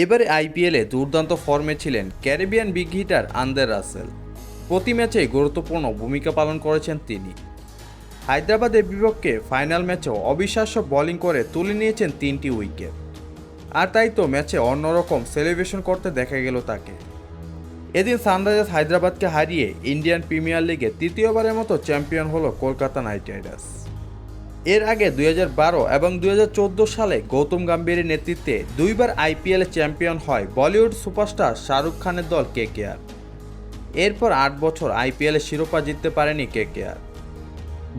এবারে আইপিএলে দুর্দান্ত ফর্মে ছিলেন Caribbean big hitter Andre Russell. প্রতি ম্যাচেই গুরুত্বপূর্ণ ভূমিকা পালন করেছেন তিনি। হায়দ্রাবাদের বিপক্ষে ফাইনাল ম্যাচেও অবিশ্বাস্য বোলিং করে তুলে নিয়েছেন 3টি উইকেট। আর তাই তো ম্যাচে অন্যরকম সেলিব্রেশন করতে দেখা গেল তাকে। এদিন সানরাইজার্স হায়দ্রাবাদকে হারিয়ে ইন্ডিয়ান প্রিমিয়ার লিগে তৃতীয়বারের মতো চ্যাম্পিয়ন হলো কলকাতা নাইট রাইডার্স। এর আগে 2012 এবং 2014 সালে গৌতম গম্ভীরের নেতৃত্বে দুইবার আইপিএলে চ্যাম্পিয়ন হয় বলিউড সুপারস্টার শাহরুখ খানের দল কেকেআর। এরপর 8 বছর আইপিএলে শিরোপা জিততে পারেনি কেকেআর,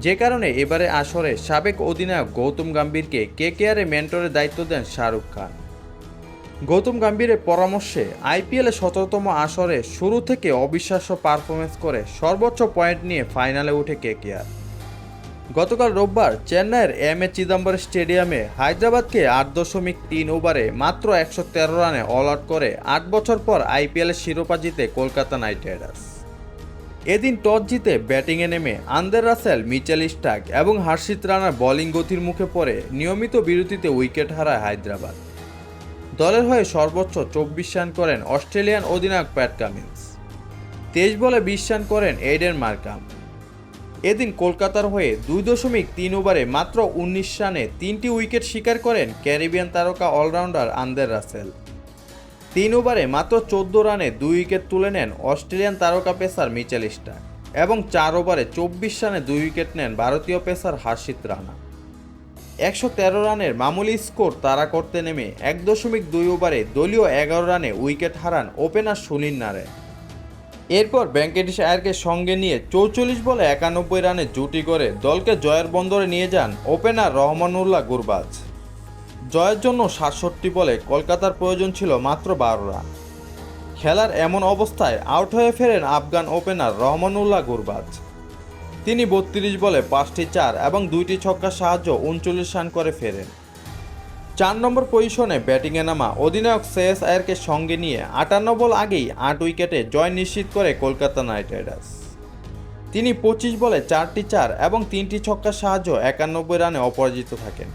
যে কারণে এবারে আসরে সাবেক অধিনায়ক গৌতম গম্ভীরকে কেকেআরের মেন্টরের দায়িত্ব দেন শাহরুখ খান। গৌতম গম্ভীরের পরামর্শে আইপিএলে 17তম আসরে শুরু থেকে অবিশ্বাস্য পারফরমেন্স করে সর্বোচ্চ পয়েন্ট নিয়ে ফাইনালে ওঠে কেকেআর। গতকাল রোববার চেন্নাইয়ের এম.এ. চিদম্বরম স্টেডিয়ামে হায়দ্রাবাদকে 8.3 ওভারে মাত্র 113 রানে অল আউট করে 8 বছর পর আইপিএলের শিরোপা জিতে কলকাতা নাইট রাইডার্স। এদিন টস জিতে ব্যাটিংয়ে নেমে আন্দ্রে রাসেল, মিচেল স্টার্ক এবং হর্ষিত রানার বোলিং গতির মুখে পড়ে নিয়মিত বিরতিতে উইকেট হারায় হায়দ্রাবাদ। দলের হয়ে সর্বোচ্চ 24 রান করেন অস্ট্রেলিয়ান অধিনায়ক প্যাট কামিন্স। 23 বলে 20 রান করেন এইডেন মার্কাম। এদিন কলকাতার হয়ে 2.3 ওভারে মাত্র 19 রানে 3টি উইকেট শিকার করেন ক্যারিবিয়ান তারকা অলরাউন্ডার আন্দ্রে রাসেল। 3 ওভারে মাত্র 14 রানে 2 উইকেট তুলে নেন অস্ট্রেলিয়ান তারকা পেসার মিচেল স্টার্ক এবং 4 ওভারে 24 রানে 2 উইকেট নেন ভারতীয় পেসার হর্ষিত রানা। 113 রানের মামুলি স্কোর তাড়া করতে নেমে 1.2 ওভারে দলীয় 11 রানে উইকেট হারান ওপেনার সুনীল নারায়ণ। এরপর ভেঙ্কটেশ আয়ারকে সঙ্গে নিয়ে 44 বলে 91 রানে জুটি করে দলকে জয়ের বন্দরে নিয়ে যান ওপেনার রহমানুল্লাহ গুরবাজ। জয়ের জন্য 67 বলে কলকাতার প্রয়োজন ছিল মাত্র 12 রান। খেলার এমন অবস্থায় আউট হয়ে ফেরেন আফগান ওপেনার রহমানুল্লাহ গুরবাজ। তিনি 32 বলে 5টি 4 এবং 2টি ছক্কার সাহায্যে 39 রান করে ফেরেন। 4 নম্বর পজিশনে ব্যাটিংয়ে নামা অধিনায়ক শ্রেয়স আয়ারকে সঙ্গে নিয়ে 58 বল আগেই 8 উইকেটে জয় নিশ্চিত করে কলকাতা নাইট রাইডার্স। তিনি 25 বলে 4টি 4 এবং 3টি ছক্কার সাহায্যে 91 রানে অপরাজিত থাকেন।